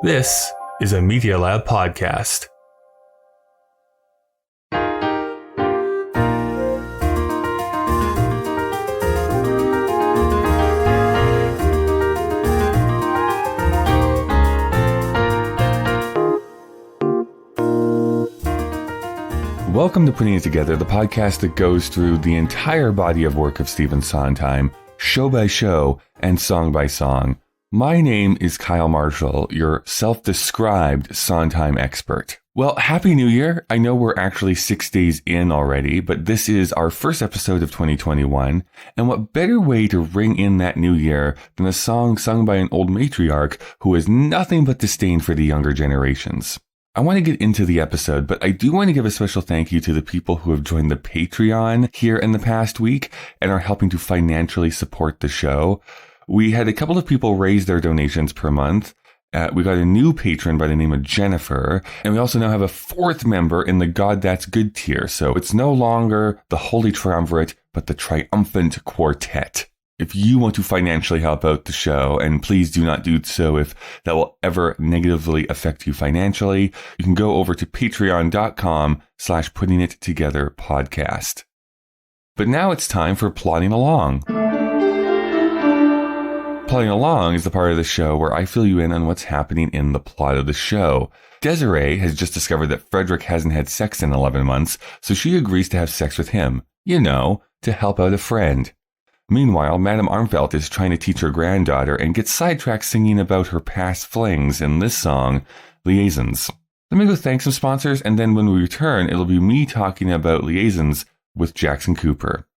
This is a Media Lab podcast. Welcome to Putting It Together, the podcast that goes through the entire body of work of Stephen Sondheim, show by show and song by song. My name is Kyle Marshall, your self-described Sondheim expert. Well, Happy New Year. I know we're actually 6 days in already, but this is our first episode of 2021. And what better way to ring in that new year than a song sung by an old matriarch who has nothing but disdain for the younger generations. I want to get into the episode, but I do want to give a special thank you to the people who have joined the Patreon here in the past week and are helping to financially support the show. We had a couple of people raise their donations per month. We got a new patron by the name of Jennifer, and we also now have a fourth member in the God That's Good tier. So it's no longer the Holy Triumvirate, but the Triumphant Quartet. If you want to financially help out the show, and please do not do so if that will ever negatively affect you financially, you can go over to patreon.com/puttingittogetherpodcast. But now it's time for Plodding Along. Plodding Along is the part of the show where I fill you in on what's happening in the plot of the show. Desiree has just discovered that Frederick hasn't had sex in 11 months, so she agrees to have sex with him. You know, to help out a friend. Meanwhile, Madame Armfeldt is trying to teach her granddaughter and gets sidetracked singing about her past flings in this song, Liaisons. Let me go thank some sponsors, and then when we return, it'll be me talking about Liaisons with Jackson Cooper.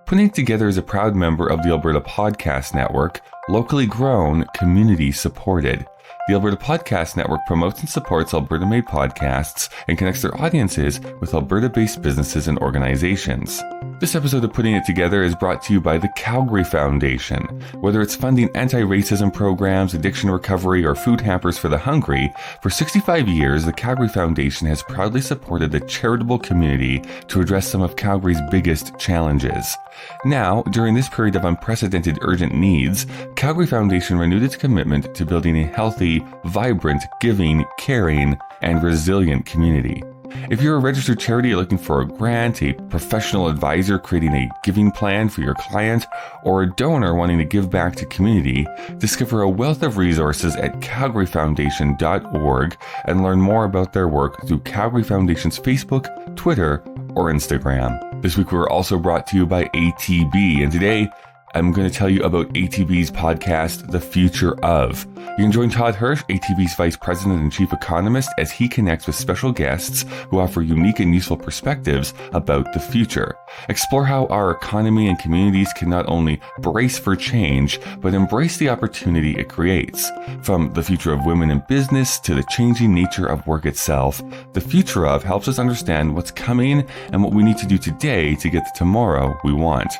Putting It Together is a proud member of the Alberta Podcast Network, locally grown, community supported. The Alberta Podcast Network promotes and supports Alberta-made podcasts and connects their audiences with Alberta-based businesses and organizations. This episode of Putting It Together is brought to you by the Calgary Foundation. Whether it's funding anti-racism programs, addiction recovery, or food hampers for the hungry, for 65 years, the Calgary Foundation has proudly supported the charitable community to address some of Calgary's biggest challenges. Now, during this period of unprecedented urgent needs, Calgary Foundation renewed its commitment to building a healthy, vibrant, giving, caring, and resilient community. If you're a registered charity looking for a grant, a professional advisor creating a giving plan for your client, or a donor wanting to give back to community, discover a wealth of resources at calgaryfoundation.org and learn more about their work through Calgary Foundation's Facebook, Twitter, or Instagram. This week we're also brought to you by ATB, and today I'm going to tell you about ATB's podcast, The Future Of. You can join Todd Hirsch, ATB's Vice President and Chief Economist, as he connects with special guests who offer unique and useful perspectives about the future. Explore how our economy and communities can not only brace for change, but embrace the opportunity it creates. From the future of women in business to the changing nature of work itself, The Future Of helps us understand what's coming and what we need to do today to get the tomorrow we want.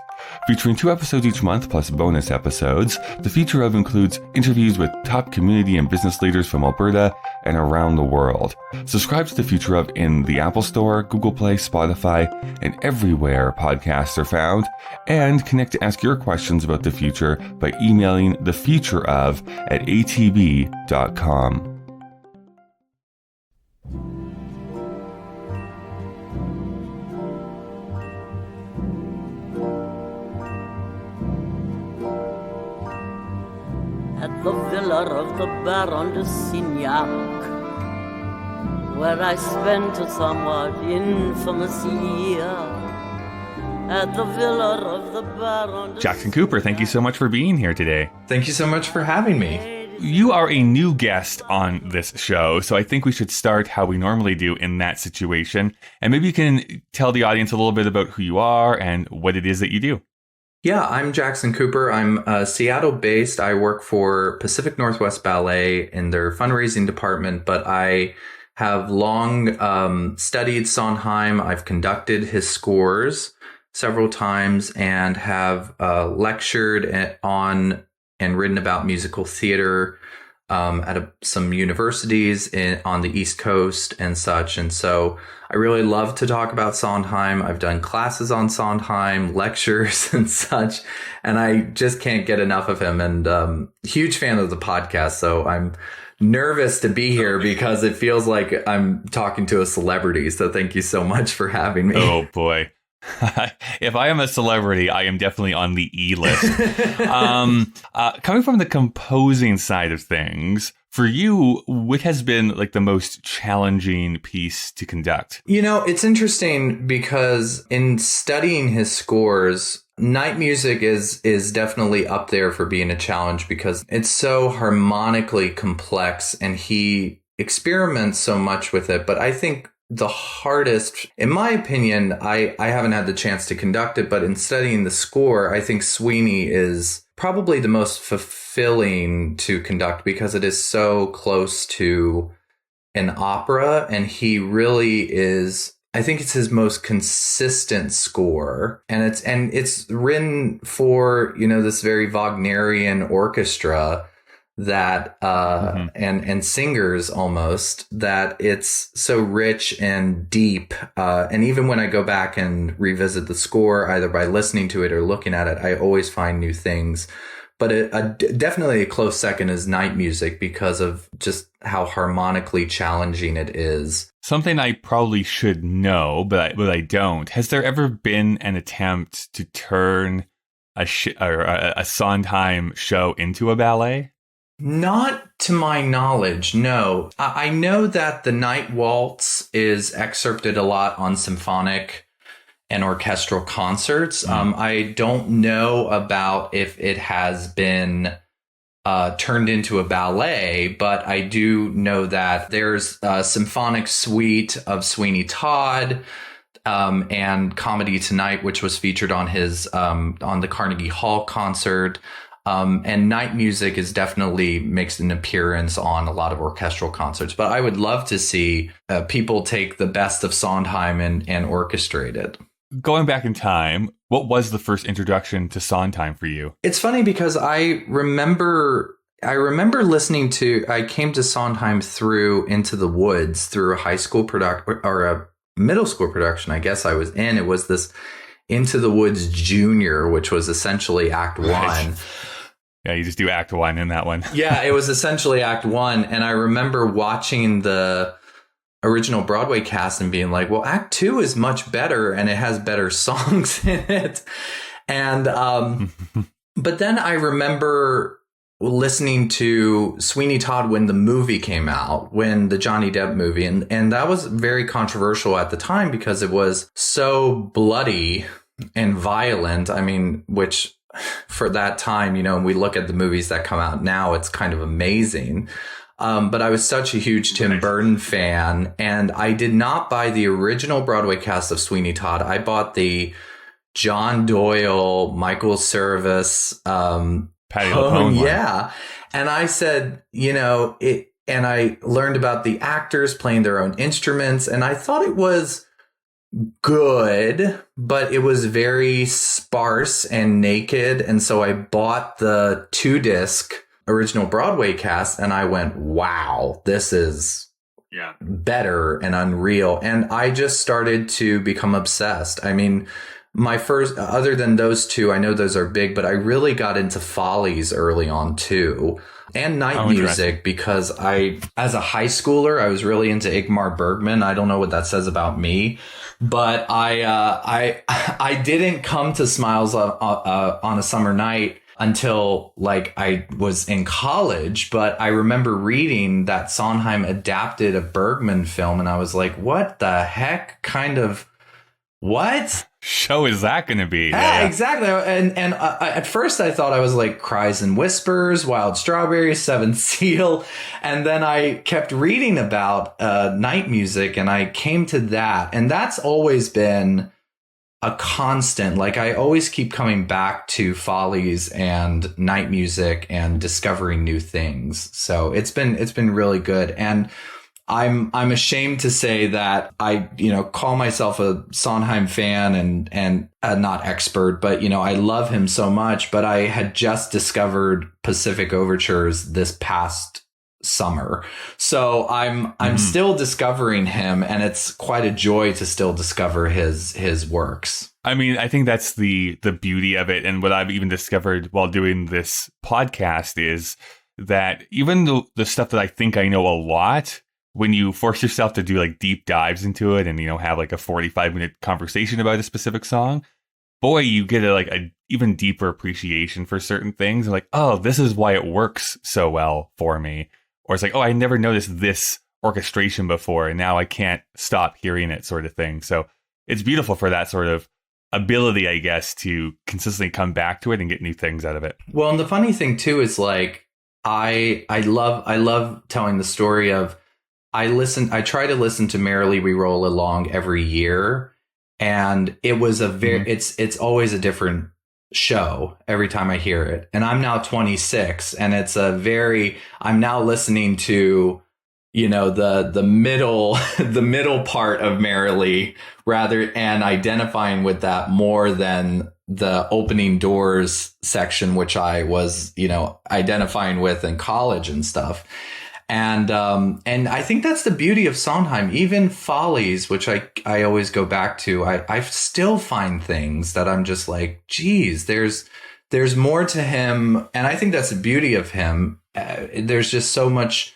Featuring 2 episodes each month plus bonus episodes, The Future Of includes interviews with top community and business leaders from Alberta and around the world. Subscribe to The Future Of in the Apple Store, Google Play, Spotify, and everywhere podcasts are found. And connect to ask your questions about the future by emailing thefutureof@atb.com. At the villa of the Baron de Signac, where I spent a somewhat infamous year. At the villa of the Baron de Jackson Cooper, thank you so much for being here today. Thank you so much for having me. You are a new guest on this show, so I think we should start how we normally do in that situation. And maybe you can tell the audience a little bit about who you are and what it is that you do. Yeah, I'm Jackson Cooper. I'm Seattle-based. I work for Pacific Northwest Ballet in their fundraising department, but I have long studied Sondheim. I've conducted his scores several times and have lectured on and written about musical theater at some universities on the East Coast and such. And so I really love to talk about Sondheim. I've done classes on Sondheim, lectures and such, and I just can't get enough of him. And huge fan of the podcast. So I'm nervous to be here because it feels like I'm talking to a celebrity. So thank you so much for having me. Oh, boy. If I am a celebrity, I am definitely on the E-list. Coming from the composing side of things, for you, what has been like the most challenging piece to conduct? You know, it's interesting because in studying his scores, night music is definitely up there for being a challenge because it's so harmonically complex and he experiments so much with it. But I think the hardest, in my opinion, I haven't had the chance to conduct it, but in studying the score, I think Sweeney is probably the most fulfilling to conduct because it is so close to an opera. And he really is, I think it's his most consistent score. And it's written for, you know, this very Wagnerian orchestra that and singers almost, that it's so rich and deep, and even when I go back and revisit the score either by listening to it or looking at it, I always find new things. But definitely a close second is night music because of just how harmonically challenging it is. Something I probably should know, but I don't. Has there ever been an attempt to turn a Sondheim show into a ballet? Not to my knowledge, no. I know that the Night Waltz is excerpted a lot on symphonic and orchestral concerts. I don't know about if it has been turned into a ballet, but I do know that there's a symphonic suite of Sweeney Todd and Comedy Tonight, which was featured on his on the Carnegie Hall concert. And night music is definitely makes an appearance on a lot of orchestral concerts. But I would love to see people take the best of Sondheim and orchestrate it. Going back in time, what was the first introduction to Sondheim for you? It's funny because I remember listening to, I came to Sondheim through Into the Woods through a high school production or a middle school production, I guess I was in. It was this Into the Woods Junior, which was essentially Act One. Yeah, you just do Act One in that one. Yeah, it was essentially Act One. And I remember watching the original Broadway cast and being like, well, Act Two is much better and it has better songs in it. And but then I remember listening to Sweeney Todd when the movie came out, when the Johnny Depp movie, and that was very controversial at the time because it was so bloody and violent. I mean, which for that time, you know, when we look at the movies that come out now, it's kind of amazing. But I was such a huge Tim Burton fan, and I did not buy the original Broadway cast of Sweeney Todd. I bought the John Doyle, Michael Service, Patti LuPone. Yeah. And I said, you know, it, and I learned about the actors playing their own instruments, and I thought it was good, but it was very sparse and naked. And so I bought the 2-disc original Broadway cast and I went, wow, this is better and unreal. And I just started to become obsessed. I mean, my first, other than those two, I know those are big, but I really got into Follies early on too. And night music, because as a high schooler, I was really into Ingmar Bergman. I don't know what that says about me, but I didn't come to Smiles on a Summer Night until like I was in college. But I remember reading that Sondheim adapted a Bergman film, and I was like, what the heck kind of what show is that going to be? Yeah, exactly. And at first I thought I was like Cries and Whispers, Wild Strawberries, Seventh Seal. And then I kept reading about night music, and I came to that. And that's always been a constant. Like, I always keep coming back to Follies and night music and discovering new things. So it's been really good. And I'm ashamed to say that I, call myself a Sondheim fan and not expert, but, I love him so much. But I had just discovered Pacific Overtures this past summer. So I'm still discovering him, and it's quite a joy to still discover his works. I mean, I think that's the beauty of it. And what I've even discovered while doing this podcast is that even the stuff that I think I know a lot, when you force yourself to do like deep dives into it and, have like a 45-minute conversation about a specific song, boy, you get a even deeper appreciation for certain things. Like, oh, this is why it works so well for me. Or it's like, oh, I never noticed this orchestration before, and now I can't stop hearing it, sort of thing. So it's beautiful for that sort of ability, I guess, to consistently come back to it and get new things out of it. Well, and the funny thing too is like I love telling the story of I try to listen to Merrily We Roll Along every year, and it was a very it's always a different show every time I hear it. And I'm now 26, and I'm now listening to the middle part of Merrily and identifying with that more than the opening doors section, which I was, identifying with in college and stuff. And I think that's the beauty of Sondheim. Even Follies, which I always go back to, I still find things that I'm just like, geez, there's more to him. And I think that's the beauty of him. There's just so much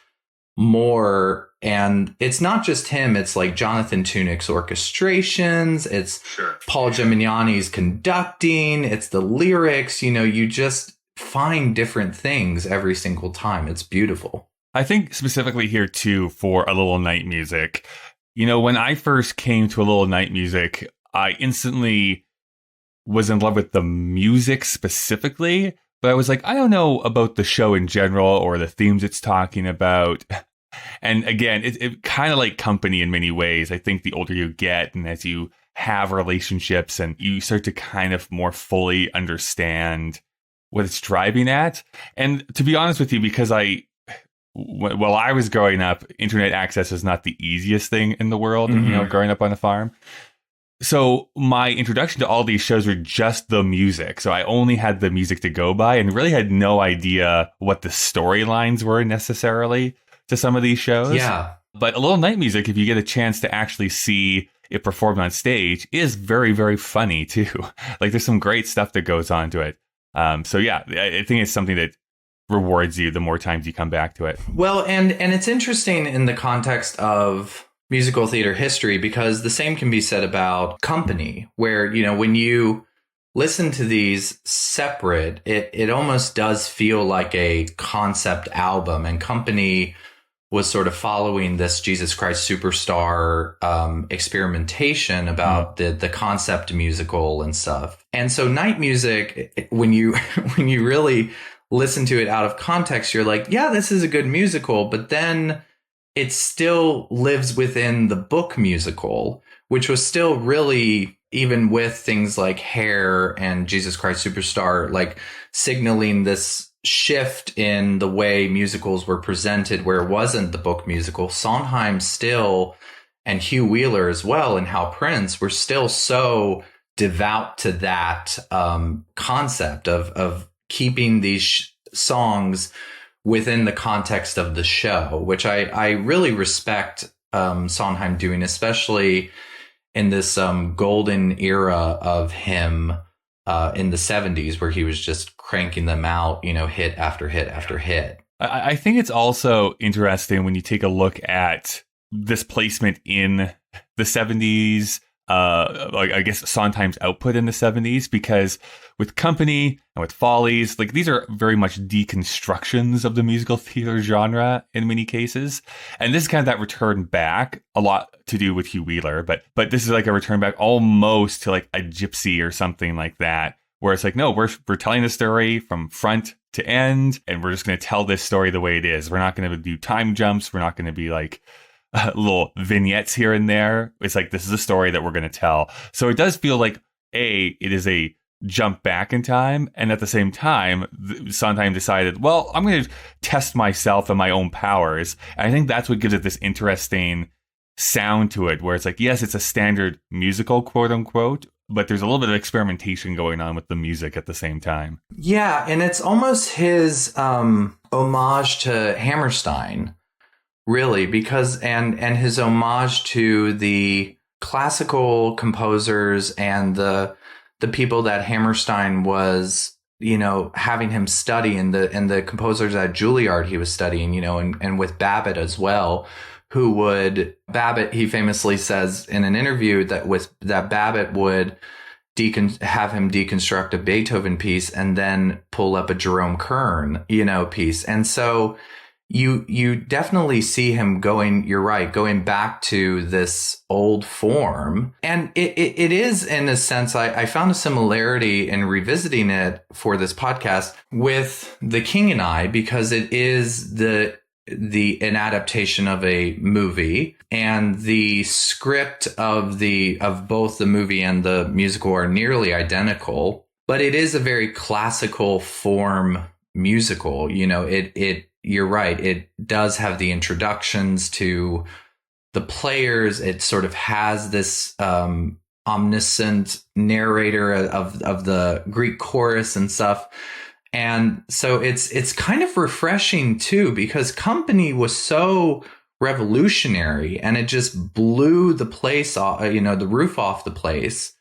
more. And it's not just him. It's like Jonathan Tunick's orchestrations. It's Paul Gemignani's conducting. It's the lyrics. You just find different things every single time. It's beautiful. I think specifically here, too, for A Little Night Music, when I first came to A Little Night Music, I instantly was in love with the music specifically. But I was like, I don't know about the show in general or the themes it's talking about. And again, it kind of like Company in many ways. I think the older you get and as you have relationships and you start to kind of more fully understand what it's driving at. And to be honest with you, because while I was growing up, internet access is not the easiest thing in the world, growing up on a farm. So my introduction to all these shows were just the music. So I only had the music to go by and really had no idea what the storylines were necessarily to some of these shows. Yeah. But A Little Night Music, if you get a chance to actually see it performed on stage, is very, very funny too. Like there's some great stuff that goes on to it. So yeah, I think it's something that rewards you the more times you come back to it. Well, and it's interesting in the context of musical theater history, because the same can be said about Company, where, when you listen to these separate, it almost does feel like a concept album. And Company was sort of following this Jesus Christ Superstar experimentation about the concept musical and stuff. And so Night Music, when you really listen to it out of context, you're like, yeah, this is a good musical, but then it still lives within the book musical, which was still really, even with things like Hair and Jesus Christ Superstar, like signaling this shift in the way musicals were presented, where it wasn't the book musical. Sondheim still, and Hugh Wheeler as well, and Hal Prince were still so devout to that concept of keeping these songs within the context of the show, which I really respect Sondheim doing, especially in this golden era of him in the 70s, where he was just cranking them out, hit after hit after hit. I think it's also interesting when you take a look at this placement in the 70s, I guess Sondheim's output in the 70s, because with Company and with Follies, like these are very much deconstructions of the musical theater genre in many cases. And this is kind of that return back, a lot to do with Hugh Wheeler, but this is like a return back almost to like a Gypsy or something like that, where it's like, no, we're telling the story from front to end, and we're just going to tell this story the way it is. We're not going to do time jumps. We're not going to be like little vignettes here and there. It's like, this is a story that we're going to tell. So it does feel like it is a jump back in time, and at the same time Sondheim decided, well, I'm going to test myself and my own powers. And I think that's what gives it this interesting sound to it, where it's like, yes, it's a standard musical, quote unquote, but there's a little bit of experimentation going on with the music at the same time. Yeah, and it's almost his homage to Hammerstein, really, because and his homage to the classical composers and the people that Hammerstein was, having him study, and the composers at Juilliard he was studying, and with Babbitt as well, Babbitt, he famously says in an interview that Babbitt would have him deconstruct a Beethoven piece and then pull up a Jerome Kern, piece. And so you definitely see him going back to this old form. And it is, in a sense, I found a similarity in revisiting it for this podcast with The King and I, because it is an adaptation of a movie, and the script of both the movie and the musical are nearly identical, but it is a very classical form musical. You're right. It does have the introductions to the players. It sort of has this omniscient narrator of the Greek chorus and stuff. And so it's kind of refreshing too, because Company was so revolutionary, and it just blew the place off, the roof off the place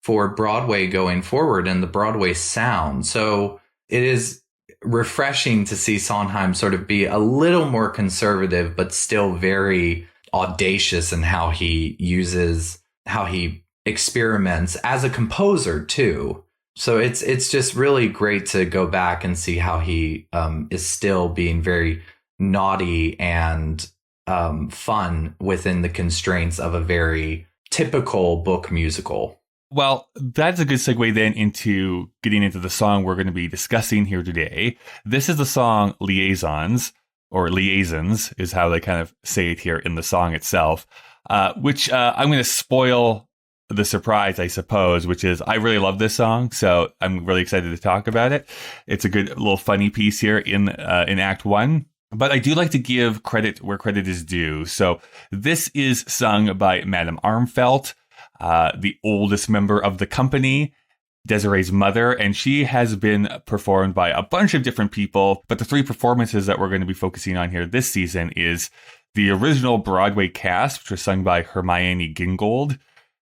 for Broadway going forward and the Broadway sound. So it is refreshing to see Sondheim sort of be a little more conservative, but still very audacious in how he experiments as a composer too. So it's just really great to go back and see how he is still being very naughty and fun within the constraints of a very typical book musical. Well, that's a good segue then into getting into the song we're going to be discussing here today. This is the song Liaisons, or Liaisons is how they kind of say it here in the song itself, which I'm going to spoil the surprise, I suppose, which is I really love this song, so I'm really excited to talk about it. It's a good little funny piece here in Act 1. But I do like to give credit where credit is due. So this is sung by Madame Armfeldt, the oldest member of the company, Desiree's mother, and she has been performed by a bunch of different people. But the three performances that we're going to be focusing on here this season is the original Broadway cast, which was sung by Hermione Gingold.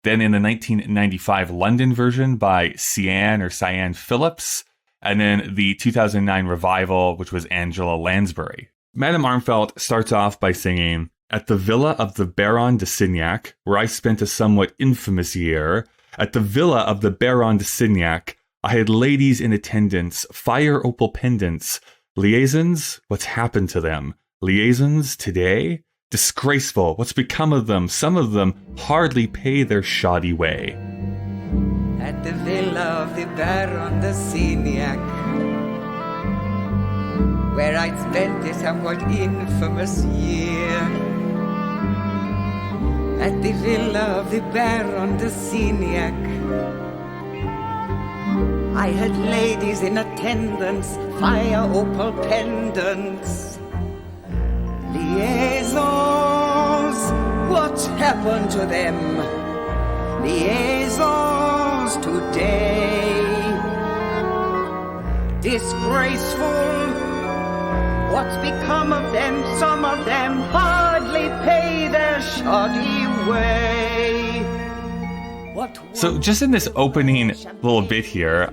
Then in the 1995 London version by Cyan Phillips. And then the 2009 revival, which was Angela Lansbury. Madame Armfeldt starts off by singing, "At the villa of the Baron de Signac, where I spent a somewhat infamous year, at the villa of the Baron de Signac, I had ladies in attendance, fire opal pendants. Liaisons, what's happened to them? Liaisons today? Disgraceful, what's become of them? Some of them hardly pay their shoddy way." At the villa of the Baron de Signac, where I'd spent a somewhat infamous year. At the villa of the Baron de Signac, I had ladies in attendance, fire opal pendants. Liaisons, what's happened to them? Liaisons today. Disgraceful, what's become of them? Some of them hardly pay their shoddy way. So just in this opening little bit here,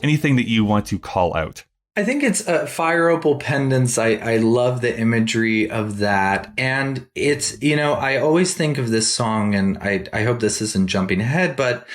anything that you want to call out? I think it's fire opal pendants. I love the imagery of that. And it's, I always think of this song, and I hope this isn't jumping ahead, but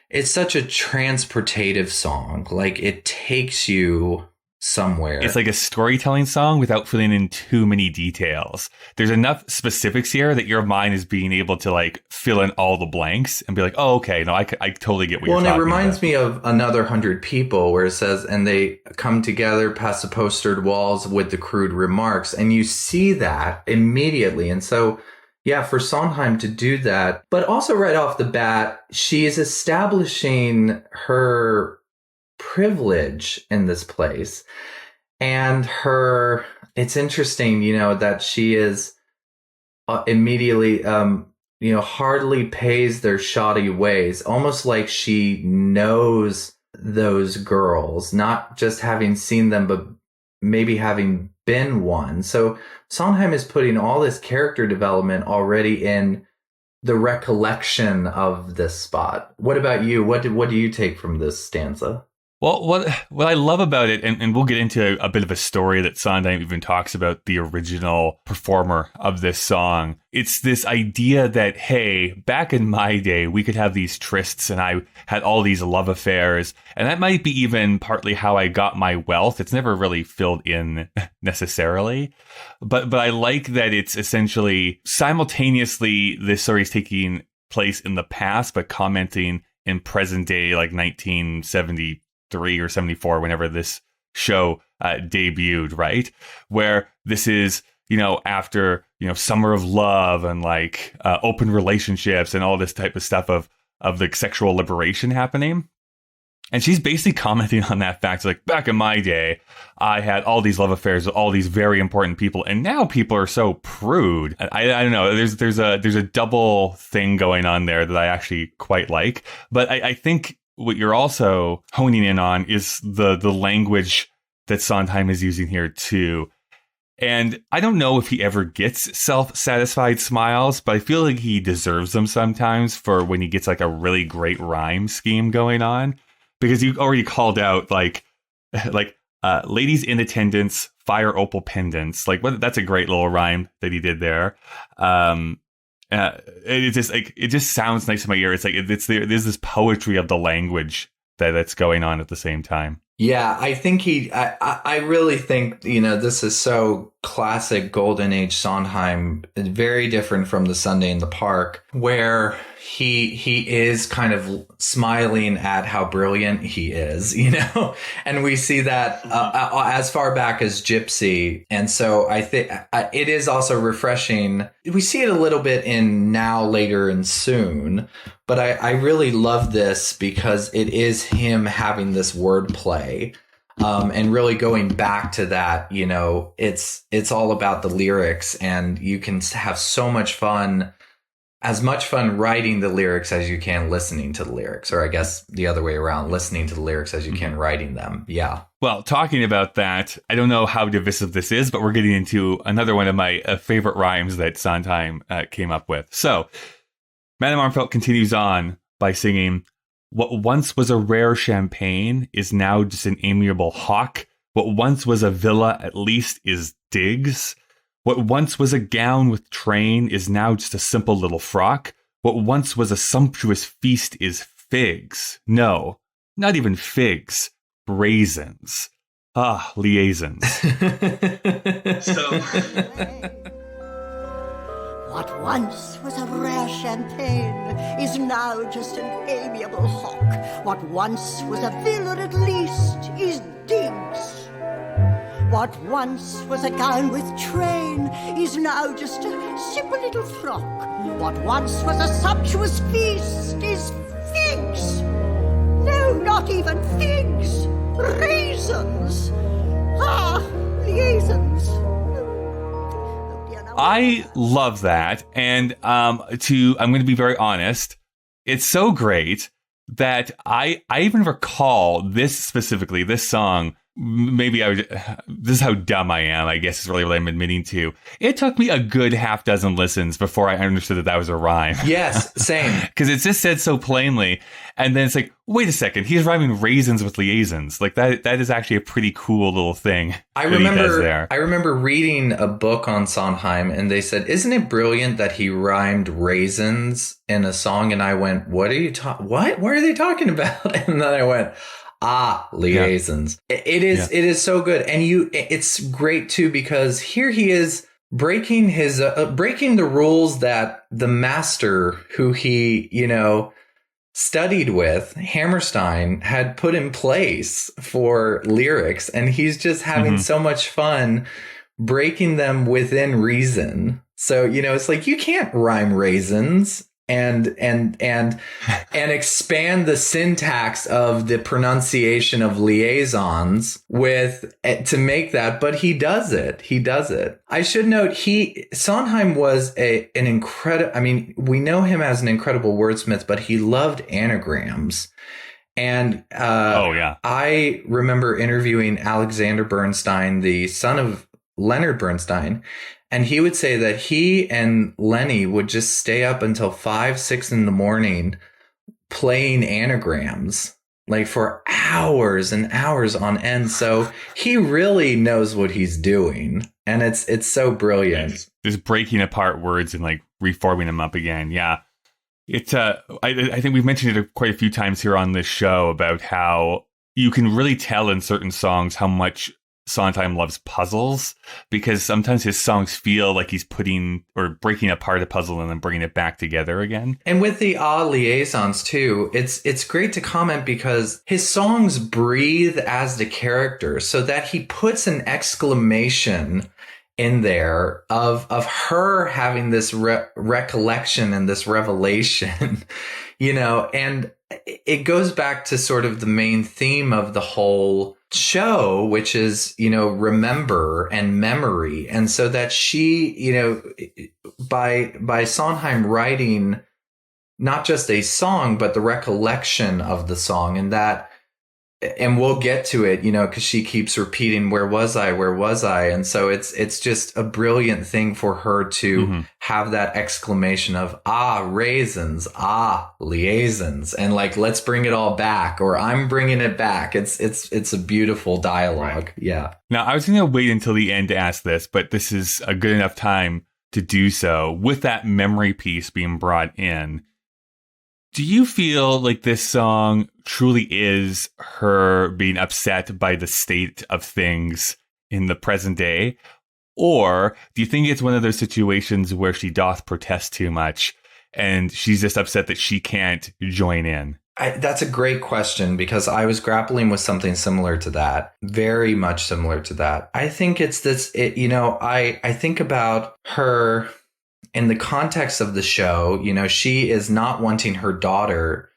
it's such a transportative song. Like, it takes you somewhere. It's like a storytelling song without filling in too many details. There's enough specifics here that your mind is being able to like fill in all the blanks and be like, oh, okay, no, I totally get what you're talking about. Well, and it reminds me of Another 100 People, where it says, and they come together past the postered walls with the crude remarks. And you see that immediately. And so, yeah, for Sondheim to do that, but also right off the bat, she is establishing her privilege in this place, and it's interesting, that she is immediately, hardly pays their shoddy ways, almost like she knows those girls, not just having seen them, but maybe having been one. So Sondheim is putting all this character development already in the recollection of this spot. What about you? What do you take from this stanza? Well, what I love about it, and we'll get into a bit of a story that Sondheim even talks about the original performer of this song. It's this idea that, hey, back in my day, we could have these trysts and I had all these love affairs. And that might be even partly how I got my wealth. It's never really filled in necessarily. But I like that it's essentially simultaneously this story is taking place in the past, but commenting in present day, like 1973 or 74, whenever this show debuted, right? Where this is, after, summer of love and like open relationships and all this type of stuff of the sexual liberation happening. And she's basically commenting on that fact, like, back in my day, I had all these love affairs with all these very important people, and now people are so prude. I don't know. There's a double thing going on there that I actually quite like. But I think what you're also honing in on is the language that Sondheim is using here too. And I don't know if he ever gets self-satisfied smiles, but I feel like he deserves them sometimes for when he gets like a really great rhyme scheme going on. Because you already called out like ladies in attendance, fire opal pendants. Like, that's a great little rhyme that he did there. It just sounds nice in my ear. It's like there's this poetry of the language that's going on at the same time. Yeah, I think I really think, this is so classic golden age Sondheim, very different from the Sunday in the Park, where he is kind of smiling at how brilliant he is, and we see that as far back as Gypsy. And so I think it is also refreshing. We see it a little bit in Now, Later, and Soon. But I really love this because it is him having this wordplay, and really going back to that. It's all about the lyrics, and you can have so much fun, as much fun writing the lyrics as you can listening to the lyrics, or I guess the other way around, listening to the lyrics as you can writing them. Yeah. Well, talking about that, I don't know how divisive this is, but we're getting into another one of my favorite rhymes that Sondheim came up with. So, Madame Armfeldt continues on by singing, "What once was a rare champagne is now just an amiable hawk. What once was a villa at least is digs. What once was a gown with train is now just a simple little frock. What once was a sumptuous feast is figs. No, not even figs, raisins. Ah, liaisons." So... What once was a rare champagne is now just an amiable hawk. What once was a villa at least is digs. What once was a gown with train is now just a simple little frock. What once was a sumptuous feast is figs. No, not even figs. Raisins. Ah, liaisons. I love that. And I'm going to be very honest. It's so great that I even recall this specifically, this song. Maybe this is how dumb I am, I guess is really what I'm admitting to. It took me a good half dozen listens before I understood that was a rhyme. Yes, same. Because it's just said so plainly. And then it's like, wait a second, he's rhyming raisins with liaisons. Like that is actually a pretty cool little thing I remember reading a book on Sondheim, and they said, isn't it brilliant that he rhymed raisins in a song? And I went, what are they talking about? And then I went, liaisons. Yeah. It is so good. And it's great too, because here he is breaking the rules that the master who he, studied with, Hammerstein, had put in place for lyrics. And he's just having so much fun breaking them within reason. So, it's like, you can't rhyme raisins and expand the syntax of the pronunciation of liaisons to make that, but he does it. I should note Sondheim was an incredible, I mean, we know him as an incredible wordsmith, but he loved anagrams. And I remember interviewing Alexander Bernstein, the son of Leonard Bernstein, and he would say that he and Lenny would just stay up until 5, 6 in the morning playing anagrams, like for hours and hours on end. So he really knows what he's doing, and it's so brilliant. Just breaking apart words and like reforming them up again. Yeah. It's I think we've mentioned it quite a few times here on this show about how you can really tell in certain songs how much Sondheim loves puzzles, because sometimes his songs feel like he's putting or breaking apart a puzzle and then bringing it back together again. And with the liaisons too, it's great to comment because his songs breathe as the character, so that he puts an exclamation in there of her having this recollection and this revelation, and it goes back to sort of the main theme of the whole show, which is, remember and memory. And so that she, by Sondheim writing not just a song, but the recollection of the song, and we'll get to it, because she keeps repeating, where was I? Where was I? And so it's just a brilliant thing for her to have that exclamation of, raisins, liaisons, and like, let's bring it all back, or I'm bringing it back. It's a beautiful dialogue. Right. Yeah. Now, I was going to wait until the end to ask this, but this is a good enough time to do so. With that memory piece being brought in, do you feel like this song truly is her being upset by the state of things in the present day? Or do you think it's one of those situations where she doth protest too much and she's just upset that she can't join in? That's a great question, because I was grappling with something similar to that, very much similar to that. I think it's this, I think about her in the context of the show. She is not wanting her daughter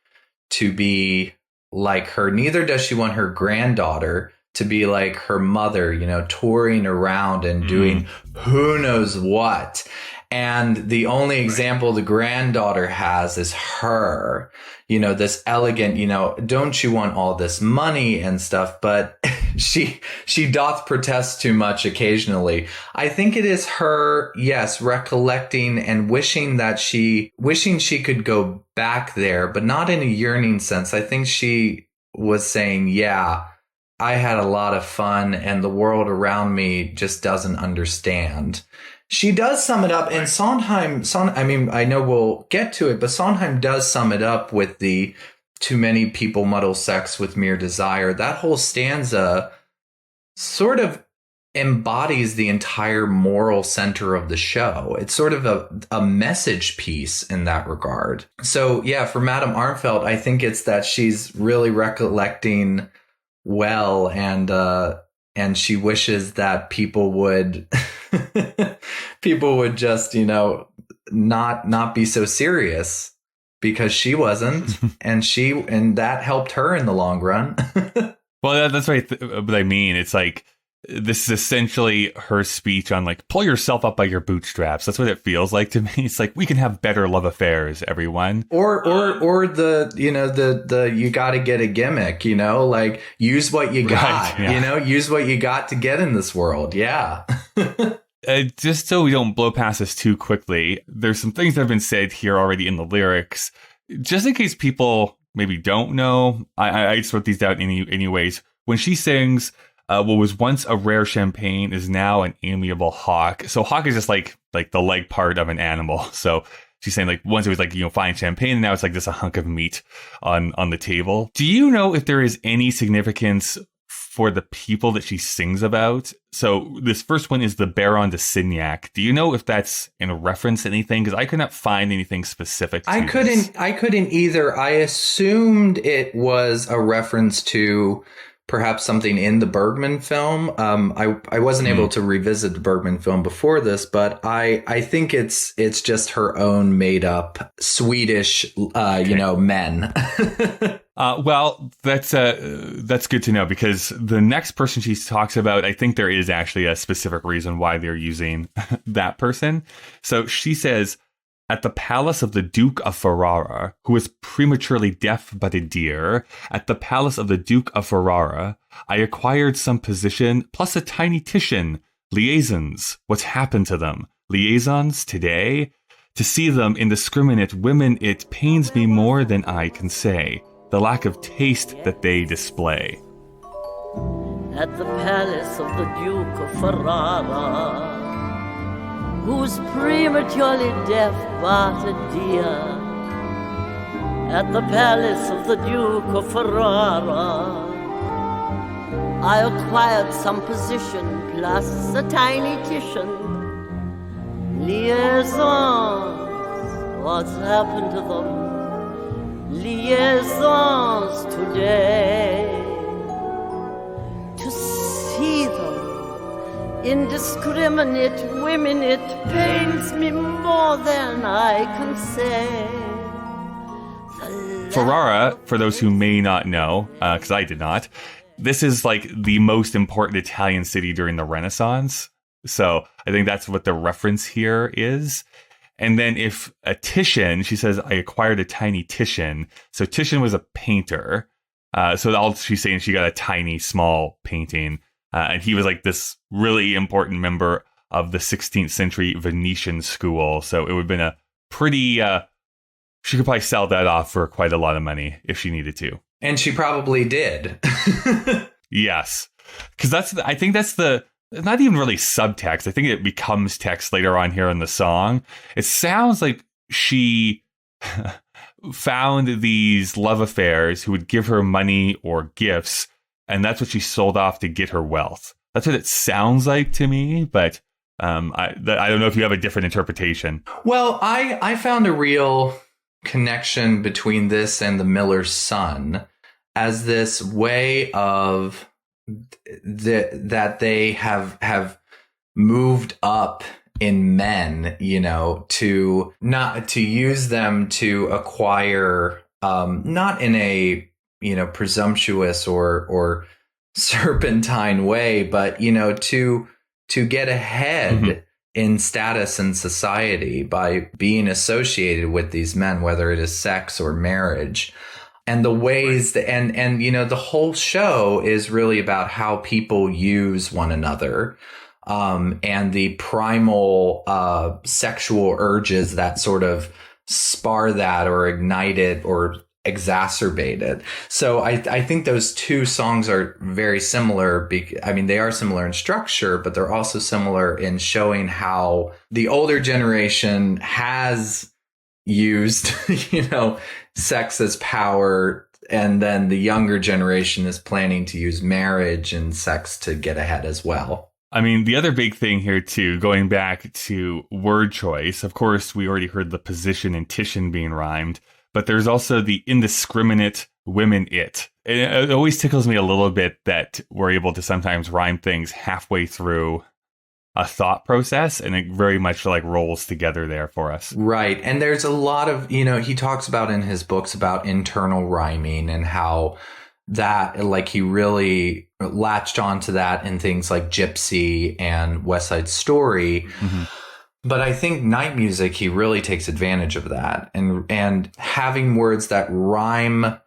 to be like her. Neither does she want her granddaughter to be like her mother, touring around and doing who knows what. And the only example the granddaughter has is her, this elegant, don't you want all this money and stuff? But she doth protest too much occasionally. I think it is her, yes, recollecting and wishing she could go back there, but not in a yearning sense. I think she was saying, yeah, I had a lot of fun and the world around me just doesn't understand. She does sum it up, and Sondheim, I know we'll get to it, but Sondheim does sum it up with the too many people muddle sex with mere desire. That whole stanza sort of embodies the entire moral center of the show. It's sort of a message piece in that regard. So yeah, for Madame Armfeldt, I think it's that she's really recollecting well, and she wishes that people would just, not be so serious, because she wasn't, and that helped her in the long run. Well, that's right. But I mean, it's like, this is essentially her speech on like, pull yourself up by your bootstraps. That's what it feels like to me. It's like, we can have better love affairs, everyone. Or the you got to get a gimmick, like use what you got, right, yeah. Use what you got to get in this world. Yeah. Just so we don't blow past this too quickly, there's some things that have been said here already in the lyrics. Just in case people maybe don't know, I just wrote these down anyways. When she sings, what was once a rare champagne is now an amiable hawk. So hawk is just like the leg part of an animal. So she's saying like once it was like, fine champagne, and now it's like just a hunk of meat on the table. Do you know if there is any significance for the people that she sings about? So this first one is the Baron de Signac. Do you know if that's in reference to anything? Because I could not find anything specific to I couldn't either. I assumed it was a reference to perhaps something in the Bergman film. I wasn't able to revisit the Bergman film before this, but I think it's just her own made up Swedish, men. Well, that's good to know, because the next person she talks about, I think there is actually a specific reason why they're using that person. So she says, at the palace of the Duke of Ferrara, who is prematurely deaf but a dear, at the palace of the Duke of Ferrara, I acquired some position plus a tiny Titian. Liaisons, what's happened to them? Liaisons today? To see them indiscriminate women, it pains me more than I can say. The lack of taste that they display. At the palace of the Duke of Ferrara, who's prematurely deaf but a dear. At the palace of the Duke of Ferrara, I acquired some position plus a tiny Titian. Liaisons, what's happened to them? Liaisons today. To see them indiscriminate women, it pains me more than I can say. Ferrara, for those who may not know, because I did not, this is like the most important Italian city during the Renaissance. So I think that's what the reference here is. And then if a Titian, she says, I acquired a tiny Titian. So Titian was a painter. So all she's saying, she got a tiny, small painting. And he was like this really important member of the 16th century Venetian school. So it would have been a pretty, she could probably sell that off for quite a lot of money if she needed to. And she probably did. Yes. Because I think that's not even really subtext. I think it becomes text later on here in the song. It sounds like she found these love affairs who would give her money or gifts, and that's what she sold off to get her wealth. That's what it sounds like to me, but I don't know if you have a different interpretation. Well, I found a real connection between this and the Miller's Son as this way of that they have moved up in men, to use them to acquire, not in a presumptuous or serpentine way, but to get ahead in status in society by being associated with these men, whether it is sex or marriage. And the ways that, and the whole show is really about how people use one another, and the primal sexual urges that sort of spar that or ignite it or exacerbate it. So I think those two songs are very similar. They are similar in structure, but they're also similar in showing how the older generation has used, sex as power, and then the younger generation is planning to use marriage and sex to get ahead as well. I mean, the other big thing here, too, going back to word choice, of course, we already heard the position and Titian being rhymed, but there's also the indiscriminate women it. It always tickles me a little bit that we're able to sometimes rhyme things halfway through a thought process, and it very much like rolls together there for us. Right. And there's a lot of, he talks about in his books about internal rhyming and how that, like, he really latched onto that in things like Gypsy and West Side Story. Mm-hmm. But I think Night Music, he really takes advantage of that, and having words that rhyme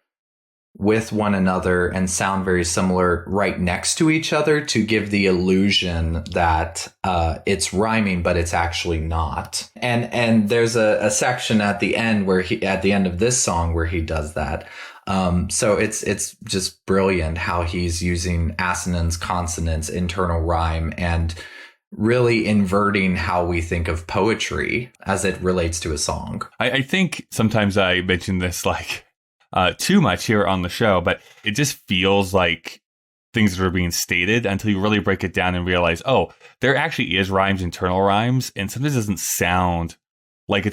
with one another and sound very similar right next to each other to give the illusion that it's rhyming, but it's actually not. And there's a section at the end at the end of this song where he does that. So it's just brilliant how he's using assonance, consonants, internal rhyme, and really inverting how we think of poetry as it relates to a song. I think sometimes I mention this too much here on the show, but it just feels like things that are being stated until you really break it down and realize, oh, there actually is rhymes, internal rhymes, and sometimes it doesn't sound like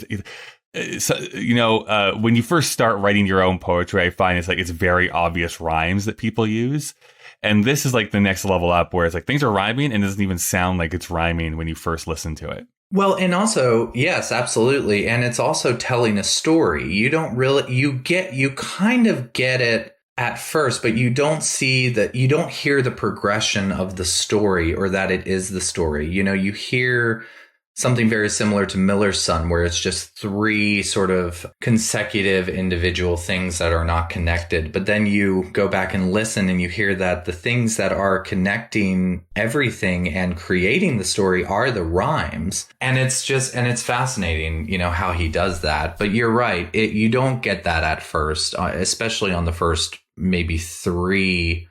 when you first start writing your own poetry, I find it's very obvious rhymes that people use. And this is like the next level up where it's like things are rhyming and it doesn't even sound like it's rhyming when you first listen to it. Well, and also, yes, absolutely. And it's also telling a story. You kind of get it at first, but you don't hear the progression of the story or that it is the story. You hear something very similar to Miller's Son, where it's just three sort of consecutive individual things that are not connected. But then you go back and listen and you hear that the things that are connecting everything and creating the story are the rhymes. And it's fascinating, how he does that. But you're right. You don't get that at first, especially on the first maybe three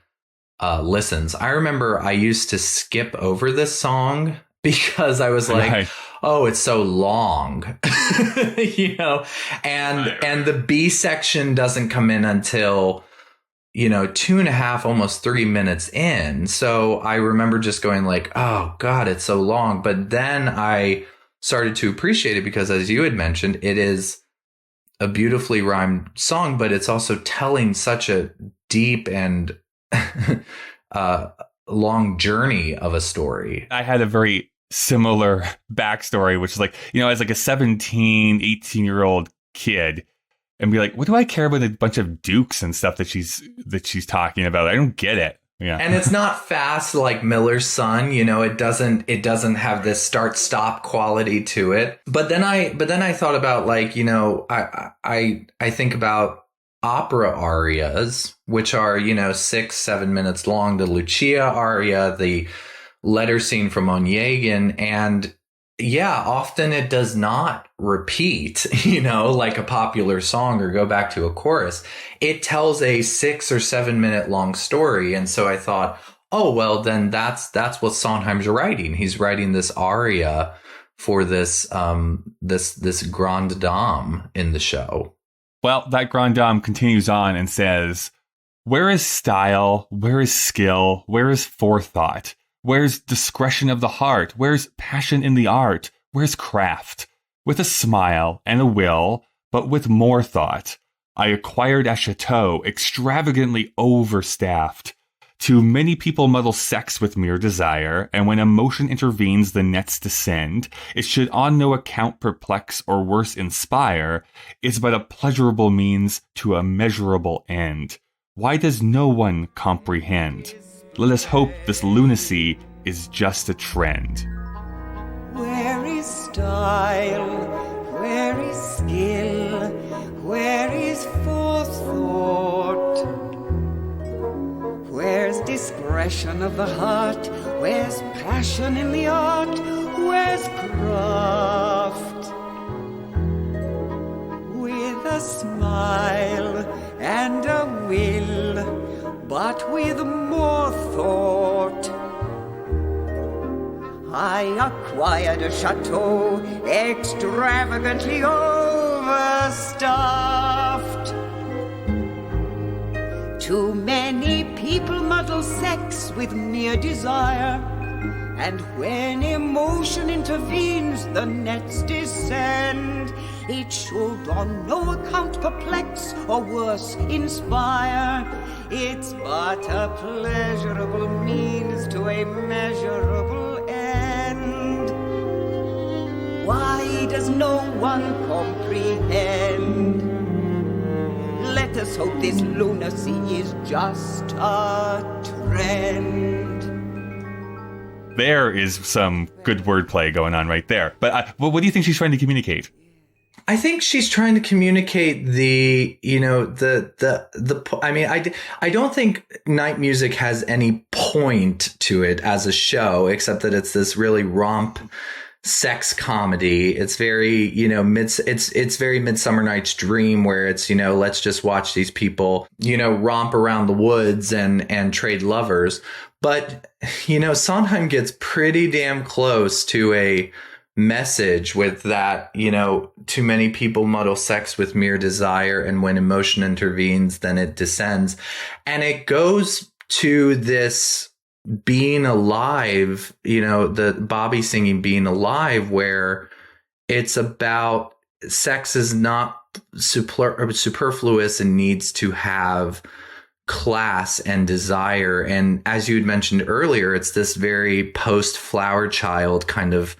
listens. I remember I used to skip over this song because I was like, right. Oh, it's so long, and the B section doesn't come in until, 2.5, almost 3 minutes in. So I remember just going like, oh God, it's so long. But then I started to appreciate it because, as you had mentioned, it is a beautifully rhymed song, but it's also telling such a deep and long journey of a story. I had a very similar backstory, which is like, as like a 17, 18-year-old kid, and be like, what do I care about a bunch of dukes and stuff that she's talking about? I don't get it. Yeah. And it's not fast like Miller's Son, it doesn't have this start-stop quality to it. But then I thought about like, I think about opera arias, which are, 6-7 minutes long, the Lucia aria, the letter scene from Onegin, and often it does not repeat, like a popular song or go back to a chorus. It tells a 6 or 7 minute long story. And so I thought, oh, well, then that's what Sondheim's writing. He's writing this aria for this grande dame in the show. Well, that grande dame continues on and says, where is style? Where is skill? Where is forethought? Where's discretion of the heart? Where's passion in the art? Where's craft? With a smile and a will, but with more thought, I acquired a chateau extravagantly overstaffed. Too many people muddle sex with mere desire, and when emotion intervenes, the nets descend. It should on no account perplex or worse inspire. It's but a pleasurable means to a measurable end. Why does no one comprehend? Let us hope this lunacy is just a trend. Where is style? Where is skill? Where is forethought? Where's discretion of the heart? Where's passion in the art? Where's craft? With a smile and a will, but with more thought, I acquired a chateau extravagantly overstuffed. Too many people muddle sex with mere desire, and when emotion intervenes, the nets descend. It should on no account perplex or worse inspire. It's but a pleasurable means to a measurable end. Why does no one comprehend? Let us hope this lunacy is just a trend. There is some good wordplay going on right there. But what do you think she's trying to communicate? I think she's trying to communicate I don't think Night Music has any point to it as a show, except that it's this really romp sex comedy. It's very, it's very Midsummer Night's Dream, where it's, let's just watch these people, romp around the woods and trade lovers. But, Sondheim gets pretty damn close to a message with that, too many people muddle sex with mere desire, and when emotion intervenes, then it descends. And it goes to this being alive, the Bobby singing Being Alive, where it's about sex is not superfluous and needs to have class and desire. And as you had mentioned earlier, it's this very post-Flower Child kind of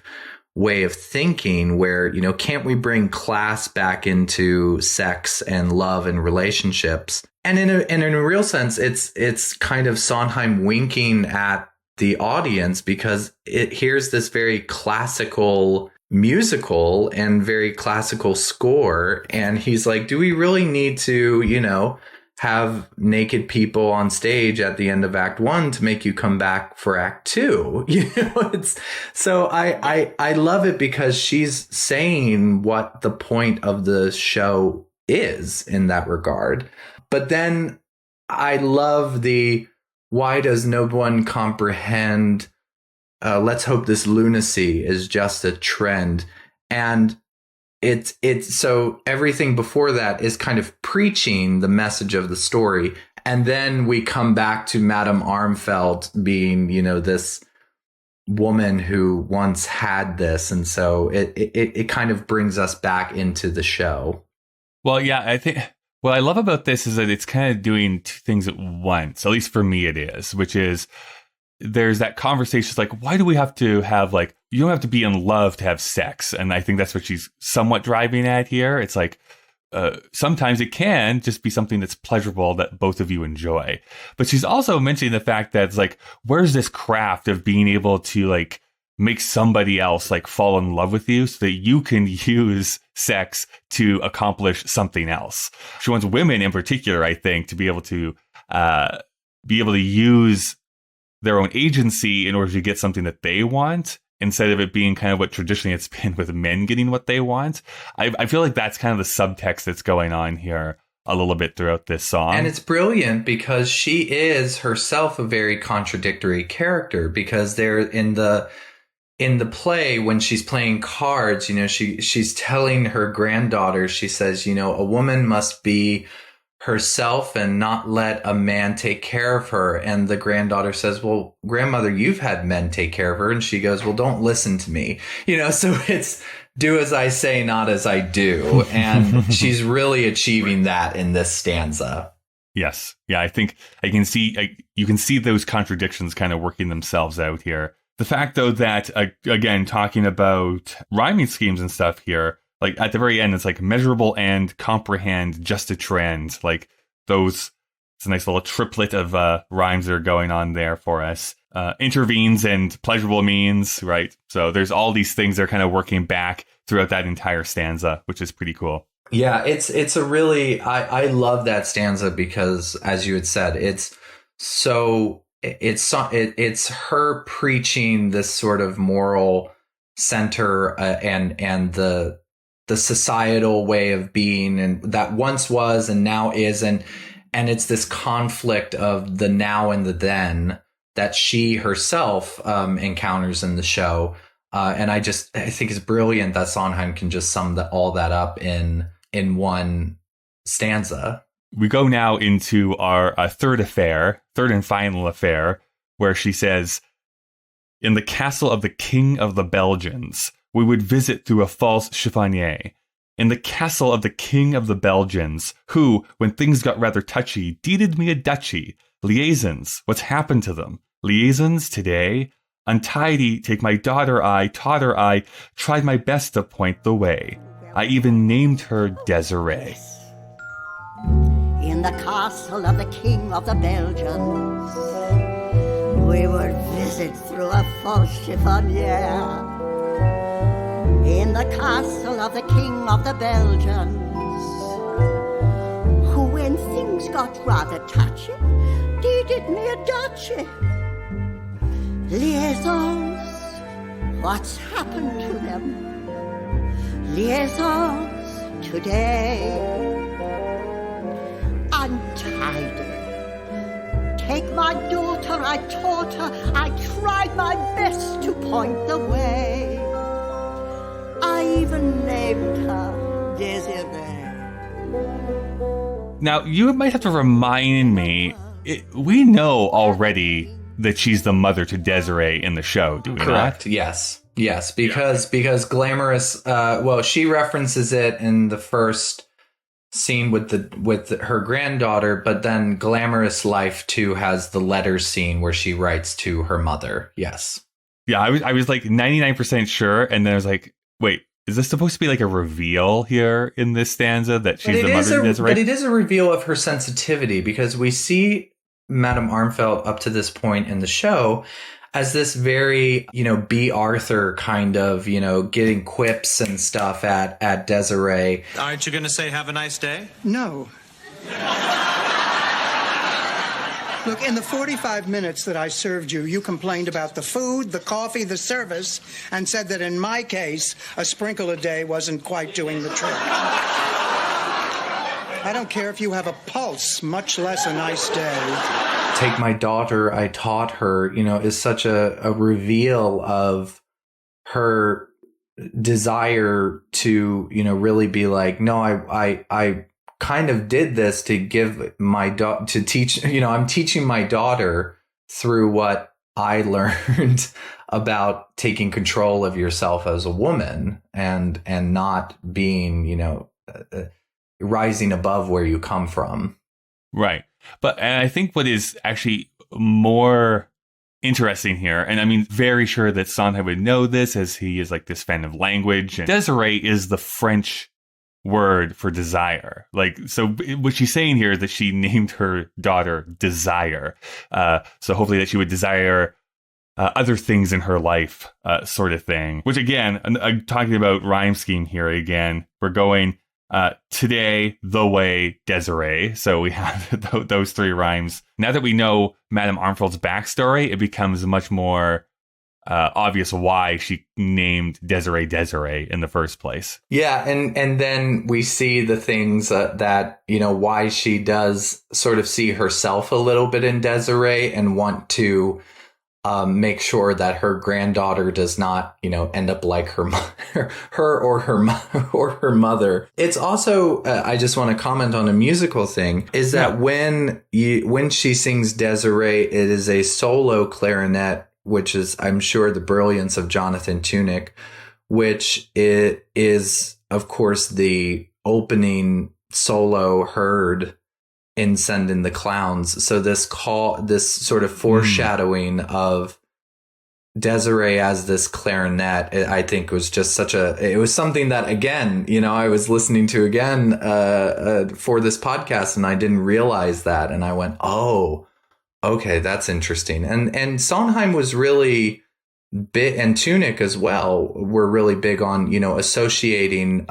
way of thinking where, you know, can't we bring class back into sex and love and relationships? And in a real sense, it's kind of Sondheim winking at the audience, because here's this very classical musical and very classical score. And he's like, do we really need to, you know, have naked people on stage at the end of Act 1 to make you come back for Act 2? You know, so I love it because she's saying what the point of the show is in that regard. But then I love why does no one comprehend? Let's hope this lunacy is just a trend. And it's so everything before that is kind of preaching the message of the story. And then we come back to Madame Armfelt being, you know, this woman who once had this. And so it kind of brings us back into the show. Well, yeah, I think what I love about this is that it's kind of doing two things at once. At least for me it is, which is there's that conversation. It's like, why do we have to have, like, you don't have to be in love to have sex? And I think that's what she's somewhat driving at here. It's like, sometimes it can just be something that's pleasurable that both of you enjoy. But she's also mentioning the fact that it's like, where's this craft of being able to, like, make somebody else, like, fall in love with you so that you can use sex to accomplish something else. She wants women in particular, I think, to be able to use their own agency in order to get something that they want, instead of it being kind of what traditionally it's been with men getting what they want. I feel like that's kind of the subtext that's going on here a little bit throughout this song. And it's brilliant because she is herself a very contradictory character, because they're in the play, when she's playing cards, you know, she's telling her granddaughter, she says, you know, a woman must be herself and not let a man take care of her. And the granddaughter says, well, grandmother, you've had men take care of her. And she goes, well, don't listen to me. You know, so it's do as I say, not as I do. And she's really achieving that in this stanza. Yes. Yeah, I think you can see those contradictions kind of working themselves out here. The fact, though, that, again, talking about rhyming schemes and stuff here, like at the very end, it's like measurable and comprehend, just a trend. Like those, it's a nice little triplet of rhymes that are going on there for us. Intervenes and pleasurable means, right? So there's all these things that are kind of working back throughout that entire stanza, which is pretty cool. Yeah, it's a really, I love that stanza because, as you had said, it's her preaching this sort of moral center and the societal way of being, and that once was and now is, and it's this conflict of the now and the then that she herself encounters in the show, and I think it's brilliant that Sondheim can just sum all that up in one stanza. We go now into our third and final affair, where she says, in the castle of the king of the Belgians, we would visit through a false chiffonnier. In the castle of the king of the Belgians, who, when things got rather touchy, deeded me a duchy. Liaisons, what's happened to them? Liaisons today? Untidy, take my daughter I, totter I, tried my best to point the way. I even named her Desiree. In the castle of the king of the Belgians, we would visit through a false chiffonnier. In the castle of the king of the Belgians, who, when things got rather touchy, deeded me a duchy. Liaisons, what's happened to them? Liaisons today. Untidy. Take my daughter, I taught her, I tried my best to point the way. I even named her Desiree. Now, you might have to remind me, we know already that she's the mother to Desiree in the show, do we Correct, not? yes, because glamorous, she references it in the first scene with her granddaughter, but then Glamorous Life 2 has the letter scene where she writes to her mother. Yes. Yeah, I was like 99% sure, and then I was like, wait, is this supposed to be like a reveal here in this stanza that she's the mother of Desiree? But it is a reveal of her sensitivity, because we see Madame Armfeldt up to this point in the show as this very, B. Arthur kind of, getting quips and stuff at Desiree. Aren't you going to say have a nice day? No. Look, in the 45 minutes that I served you, you complained about the food, the coffee, the service, and said that in my case, a sprinkle a day wasn't quite doing the trick. I don't care if you have a pulse, much less a nice day. Take my daughter, I taught her, is such a reveal of her desire to, really be like, no, I kind of did this to give my to teach, I'm teaching my daughter through what I learned about taking control of yourself as a woman and not being, rising above where you come from. Right. And I think what is actually more interesting here, and I mean, very sure that Sondheim would know this as he is like this fan of language. And Desiree is the French word for desire. Like, so what she's saying here is that she named her daughter Desire. So hopefully that she would desire other things in her life, sort of thing. Which again, I'm talking about rhyme scheme here again. We're going today, the way, Desiree. So we have those three rhymes. Now that we know Madame Armfeldt's backstory, it becomes much more obvious why she named Desiree in the first place. Yeah, and then we see the things that, why she does sort of see herself a little bit in Desiree and want to make sure that her granddaughter does not, end up like her mother. It's also, I just want to comment on a musical thing, is that when she sings Desiree, it is a solo clarinet, which is, I'm sure, the brilliance of Jonathan Tunick, which it is, of course, the opening solo heard in Send in the Clowns. So this sort of foreshadowing of Desiree as this clarinet, I think was just it was something that, again, I was listening to again for this podcast, and I didn't realize that. And I went, oh, okay, that's interesting. And Sondheim was really big, and Tunick as well, were really big on, associating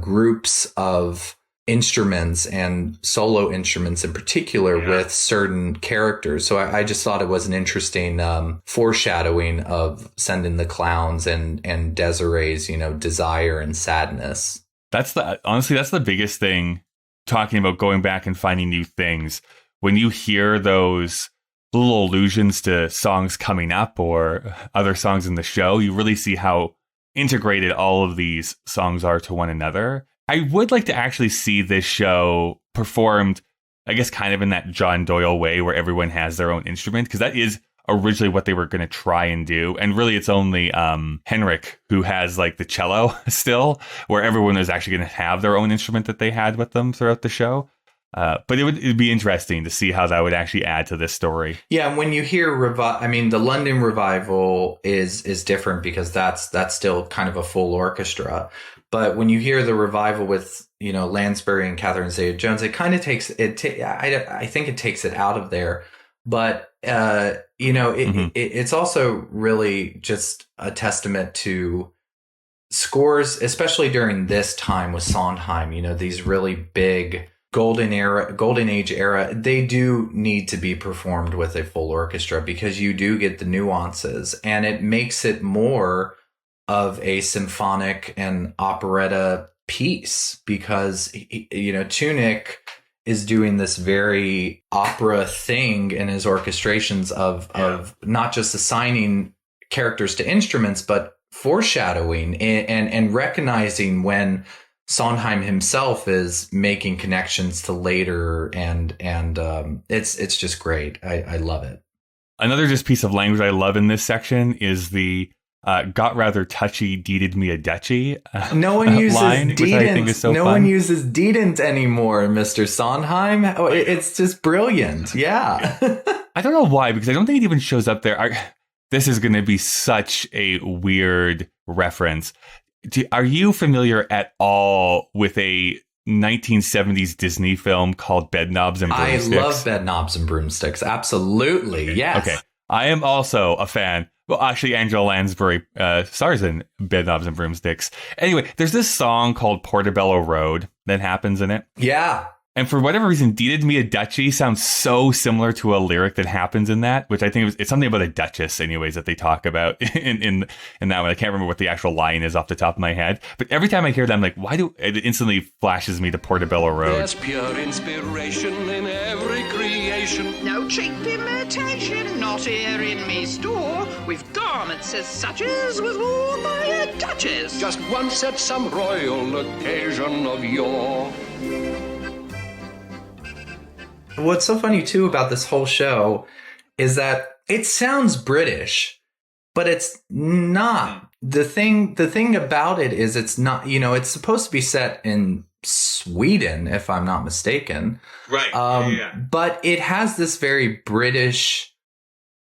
groups of instruments and solo instruments in particular with certain characters. So I just thought it was an interesting foreshadowing of Send in the Clowns and Desiree's, desire and sadness. Honestly, that's the biggest thing, talking about going back and finding new things. When you hear those little allusions to songs coming up or other songs in the show, you really see how integrated all of these songs are to one another. I would like to actually see this show performed, I guess, kind of in that John Doyle way where everyone has their own instrument, because that is originally what they were going to try and do. And really, it's only Henrik who has like the cello still, where everyone is actually going to have their own instrument that they had with them throughout the show. But it'd be interesting to see how that would actually add to this story. Yeah, and when you hear the London revival is different because that's still kind of a full orchestra. But when you hear the revival with Lansbury and Catherine Zeta-Jones, it kind of takes it. I think it takes it out of there. But it's also really just a testament to scores, especially during this time with Sondheim. These really big golden age era, they do need to be performed with a full orchestra because you do get the nuances, and it makes it more of a symphonic and operetta piece because Tunick is doing this very opera thing in his orchestrations of not just assigning characters to instruments, but foreshadowing and recognizing when Sondheim himself is making connections to later, and it's just great. I love it. Another just piece of language I love in this section is the got rather touchy, deeded me a Dutchie No one uses line, which I think is so no fun. one uses deedent anymore, Mr. Sondheim. It's just brilliant. Yeah. I don't know why, because I don't think it even shows up there. This is going to be such a weird reference. Are you familiar at all with a 1970s Disney film called Bedknobs and Broomsticks? I love Bedknobs and Broomsticks. Absolutely. Yes. Okay. I am also a fan. Well, actually, Angela Lansbury stars in Bedknobs and Broomsticks. Anyway, there's this song called Portobello Road that happens in it. Yeah. And for whatever reason, Deeded Me a Duchy sounds so similar to a lyric that happens in that, which I think it's something about a duchess, anyways, that they talk about in that one. I can't remember what the actual line is off the top of my head. But every time I hear that, I'm like, why do it instantly flashes me to Portobello Road? There's pure inspiration in every creation. No cheap imitation, not here in me store. With garments as such as was worn by a duchess. Just once at some royal occasion of yore. What's so funny, too, about this whole show is that it sounds British, but it's not. The thing about it is it's not, it's supposed to be set in Sweden, if I'm not mistaken. Right. But it has this very British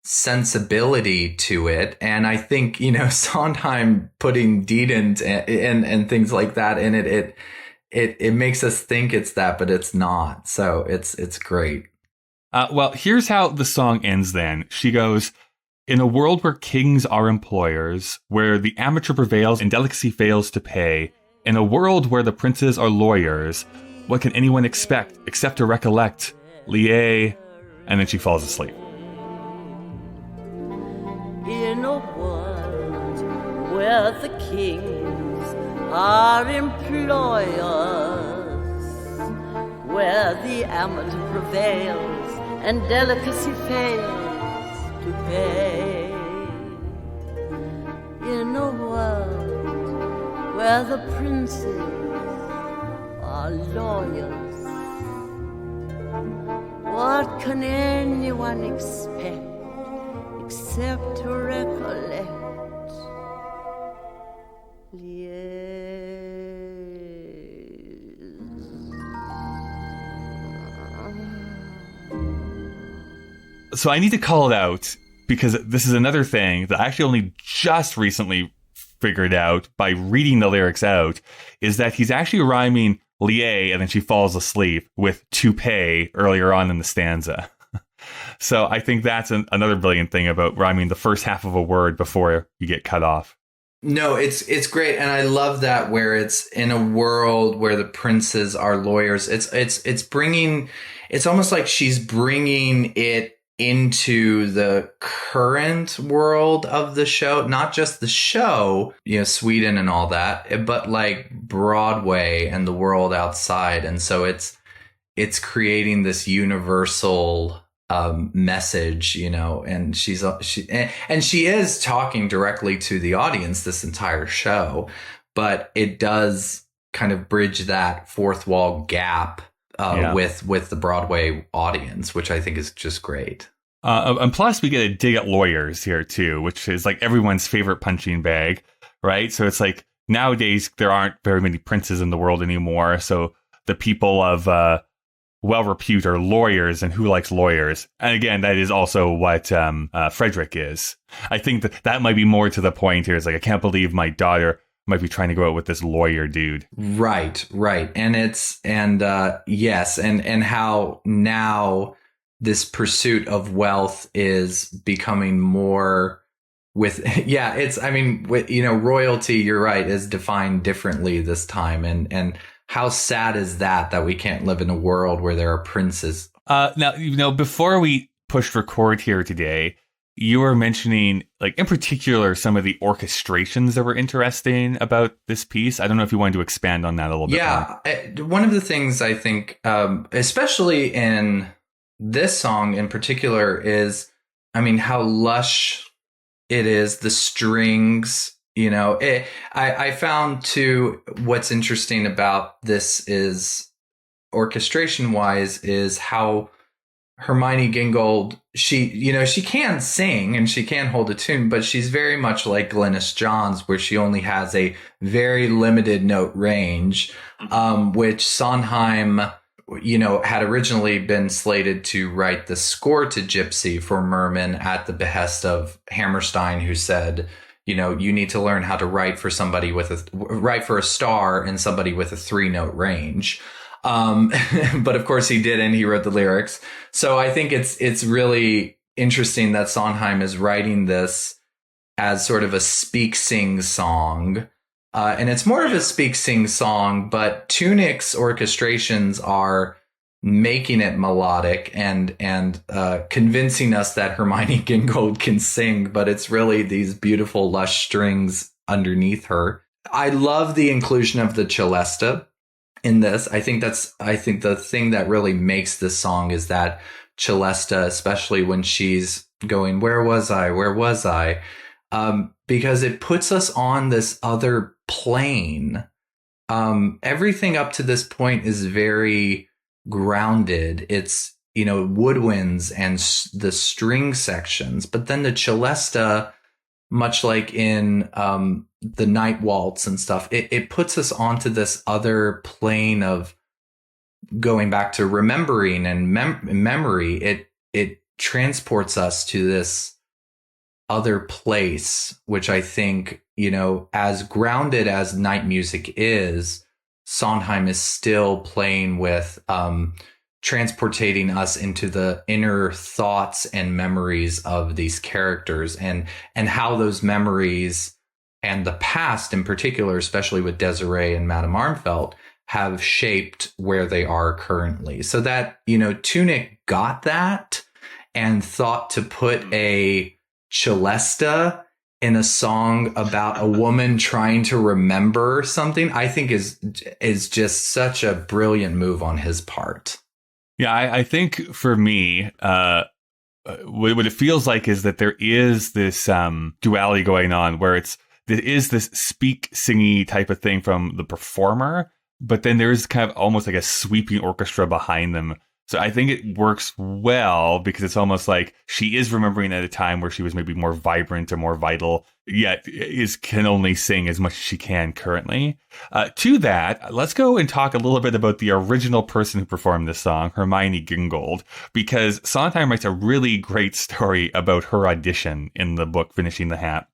sensibility to it. And I think, Sondheim putting Deedent and things like that in it, it makes us think it's that, but it's not. So it's great. Well, here's how the song ends then. She goes, in a world where kings are employers, where the amateur prevails and delicacy fails to pay, in a world where the princes are lawyers, what can anyone expect except to recollect Liaisons? And then she falls asleep. In a world where the kings are employers, where the amateur prevails and delicacy fails to pay. In a world where the princes are lawyers, what can anyone expect except to recollect So I need to call it out because this is another thing that I actually only just recently figured out by reading the lyrics out, is that he's actually rhyming liaise and then she falls asleep with to pay earlier on in the stanza. So I think that's another brilliant thing about rhyming the first half of a word before you get cut off. No, it's great, and I love that where it's in a world where the princes are lawyers. It's bringing, it's almost like she's bringing it into the current world of the show, not just the show, Sweden and all that, but like Broadway and the world outside. And so it's creating this universal message, and she is talking directly to the audience this entire show, but it does kind of bridge that fourth wall gap with the Broadway audience, which I think is just great. And plus we get a dig at lawyers here too, which is like everyone's favorite punching bag, right? So it's like nowadays there aren't very many princes in the world anymore. So the people of well repute are lawyers, and who likes lawyers? And again, that is also what Frederick is. I think that might be more to the point here. Is like, I can't believe my daughter might be trying to go out with this lawyer dude. Right. And yes. And how now this pursuit of wealth is becoming more with, royalty, you're right, is defined differently this time. And how sad is that we can't live in a world where there are princes? Now, before we pushed record here today, you were mentioning, like, in particular, some of the orchestrations that were interesting about this piece. I don't know if you wanted to expand on that a little bit. Yeah, one of the things I think, especially in this song in particular, is, how lush it is, the strings. I found too, what's interesting about this is orchestration wise is how Hermione Gingold, she can sing and she can hold a tune, but she's very much like Glynis Johns, where she only has a very limited note range, which Sondheim, had originally been slated to write the score to Gypsy for Merman at the behest of Hammerstein, who said, you need to learn how to write for a star and somebody with a 3-note range. But of course he didn't. He wrote the lyrics. So I think it's really interesting that Sondheim is writing this as sort of a speak-sing song. And it's more of a speak-sing song, but Tunic's orchestrations are making it melodic and convincing us that Hermione Gingold can sing, but it's really these beautiful lush strings underneath her. I love the inclusion of the celesta in this. I think the thing that really makes this song is that celesta, especially when she's going, where was I? Because it puts us on this other plane. Everything up to this point is very grounded. It's, woodwinds and the string sections, but then the celesta, much like in the Night Waltz and stuff, it puts us onto this other plane of going back to remembering and memory. It transports us to this other place, which I think, as grounded as night music is, Sondheim is still playing with transportating us into the inner thoughts and memories of these characters and how those memories and the past in particular, especially with Desiree and Madame Armfeldt, have shaped where they are currently. So that, Tunic got that and thought to put a celesta in a song about a woman trying to remember something, I think is just such a brilliant move on his part. Yeah, I think for me, what it feels like is that there is this duality going on where there is this speak-singy type of thing from the performer, but then there is kind of almost like a sweeping orchestra behind them. So I think it works well because it's almost like she is remembering at a time where she was maybe more vibrant or more vital, yet can only sing as much as she can currently. To that, let's go and talk a little bit about the original person who performed this song, Hermione Gingold, because Sondheim writes a really great story about her audition in the book Finishing the Hat.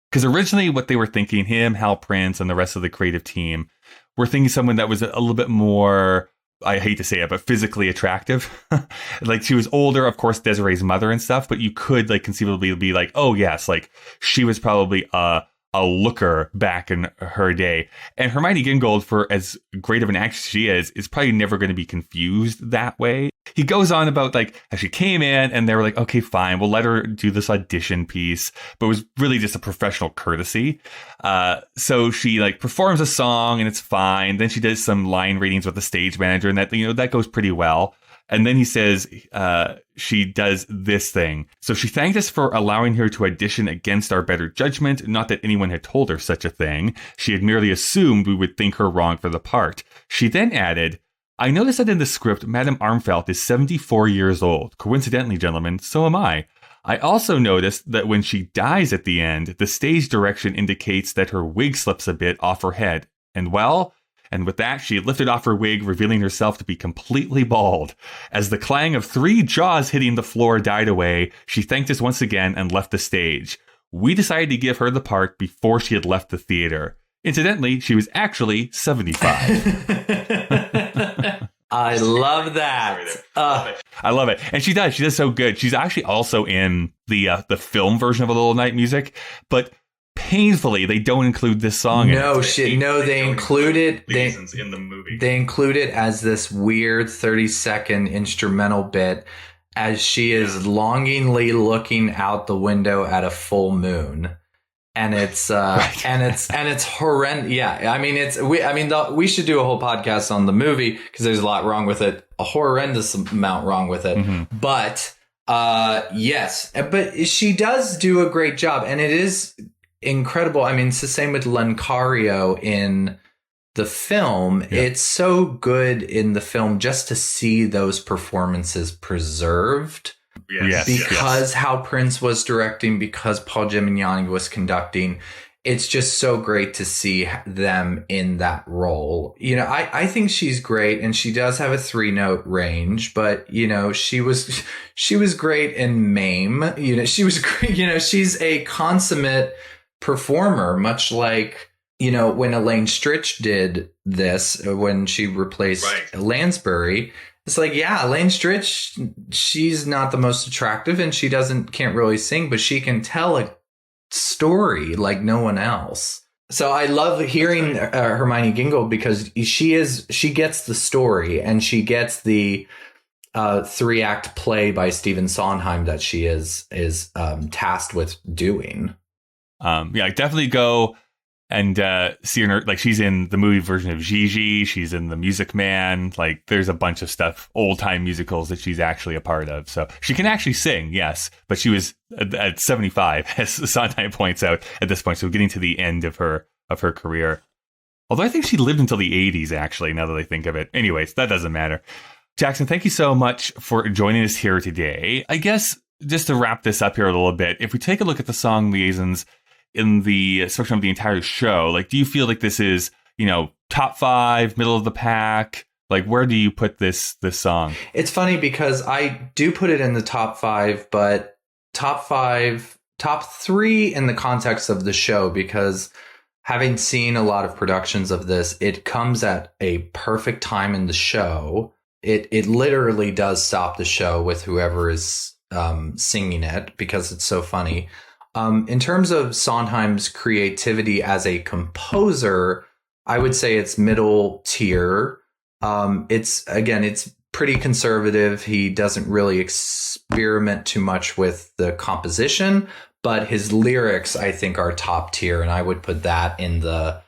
Because originally what they were thinking, him, Hal Prince, and the rest of the creative team, were thinking someone that was a little bit more, I hate to say it, but physically attractive. Like she was older, of course, Desiree's mother and stuff, but you could conceivably be like, oh yes, she was probably a looker back in her day. And Hermione Gingold, for as great of an actress she is probably never going to be confused that way. He goes on about how she came in and they were like, okay, fine, we'll let her do this audition piece, but it was really just a professional courtesy. So she performs a song and it's fine. Then she does some line readings with the stage manager and that goes pretty well. And then he says she does this thing. So she thanked us for allowing her to audition against our better judgment. Not that anyone had told her such a thing. She had merely assumed we would think her wrong for the part. She then added, I noticed that in the script, Madame Armfeldt is 74 years old. Coincidentally, gentlemen, so am I. I also noticed that when she dies at the end, the stage direction indicates that her wig slips a bit off her head. And with that, she lifted off her wig, revealing herself to be completely bald. As the clang of 3 jaws hitting the floor died away, she thanked us once again and left the stage. We decided to give her the part before she had left the theater. Incidentally, she was actually 75. I love that. I love it. And she does so good. She's actually also in the film version of A Little Night Music, but painfully they don't include this song. No shit. No, they include it. Liaisons in the movie. They include it as this weird 30-second instrumental bit as she is longingly looking out the window at a full moon. And it's and it's horrendous. Yeah, I mean, we should do a whole podcast on the movie because there's a lot wrong with it, a horrendous amount wrong with it. Mm-hmm. But yes, but she does do a great job, and it is incredible. I mean, it's the same with Cariou in the film, it's so good in the film just to see those performances preserved. Because how Prince was directing, because Paul Gimignani was conducting, it's just so great to see them in that role. You know, I think she's great, and she does have a 3-note range, but you know, she was great in Mame. You know, she was great. You know, she's a consummate performer, much like, you know, when Elaine Stritch did this, when she replaced Lansbury. It's like, yeah, Elaine Stritch, she's not the most attractive and she can't really sing, but she can tell a story like no one else. So I love hearing Hermione Gingold because she gets the story, and she gets the 3-act play by Stephen Sondheim that she is tasked with doing. Definitely go and see her. Like, she's in the movie version of Gigi. She's in The Music Man. Like, there's a bunch of stuff, old time musicals that she's actually a part of. So she can actually sing, yes, but she was at 75, as Sondheim points out at this point. So getting to the end of her career. Although I think she lived until the 80s, actually, now that I think of it. Anyways, that doesn't matter. Jackson, thank you so much for joining us here today. I guess just to wrap this up here a little bit, if we take a look at the song Liaisons in the spectrum of the entire show, like, do you feel like this is, you know, top 5, middle of the pack? Like, where do you put this song? It's funny because I do put it in the top 5, but top 3 in the context of the show, because having seen a lot of productions of this, it comes at a perfect time in the show. It literally does stop the show with whoever is singing it, because it's so funny. In terms of Sondheim's creativity as a composer, I would say it's middle tier. It's pretty conservative. He doesn't really experiment too much with the composition, but his lyrics, I think, are top tier, and I would put that in the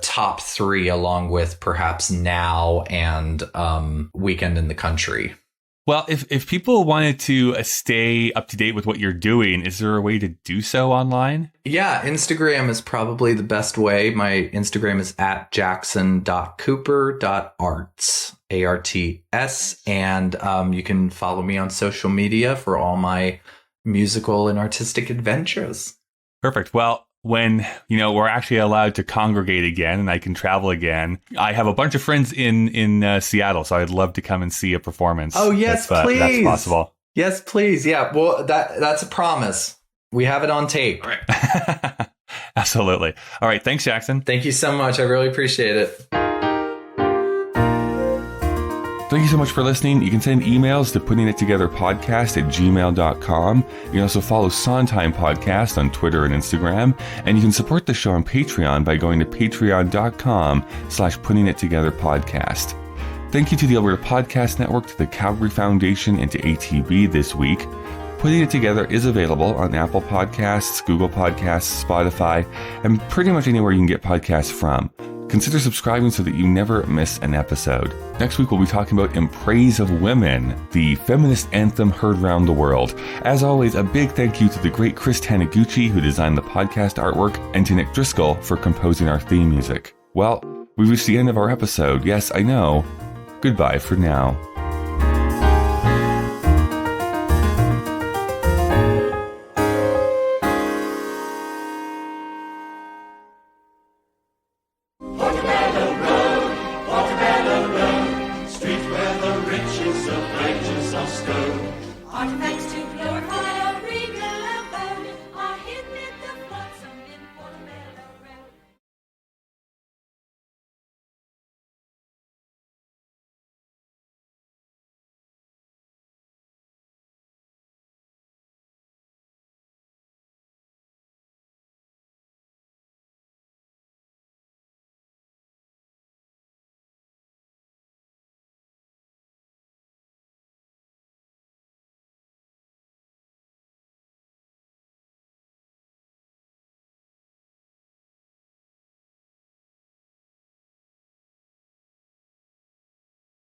top 3, along with perhaps Now and Weekend in the Country. Well, if people wanted to stay up to date with what you're doing, is there a way to do so online? Yeah, Instagram is probably the best way. My Instagram is @jackson.cooper.arts, ARTS. And you can follow me on social media for all my musical and artistic adventures. Perfect. Well, when, you know, we're actually allowed to congregate again and I can travel again, I have a bunch of friends in Seattle, so I'd love to come and see a performance. Oh, yes, please. That's possible. Yes, please. Yeah, well, that's a promise. We have it on tape. All right. Absolutely. All right. Thanks, Jackson. Thank you so much. I really appreciate it. Thank you so much for listening. You can send emails to puttingittogetherpodcast@gmail.com. You can also follow Sondheim Podcast on Twitter and Instagram. And you can support the show on Patreon by going to patreon.com/puttingittogetherpodcast. Thank you to the Alberta Podcast Network, to the Calgary Foundation, and to ATB this week. Putting It Together is available on Apple Podcasts, Google Podcasts, Spotify, and pretty much anywhere you can get podcasts from. Consider subscribing so that you never miss an episode. Next week, we'll be talking about In Praise of Women, the feminist anthem heard round the world. As always, a big thank you to the great Chris Taniguchi, who designed the podcast artwork, and to Nick Driscoll for composing our theme music. Well, we've reached the end of our episode. Yes, I know. Goodbye for now. Artifacts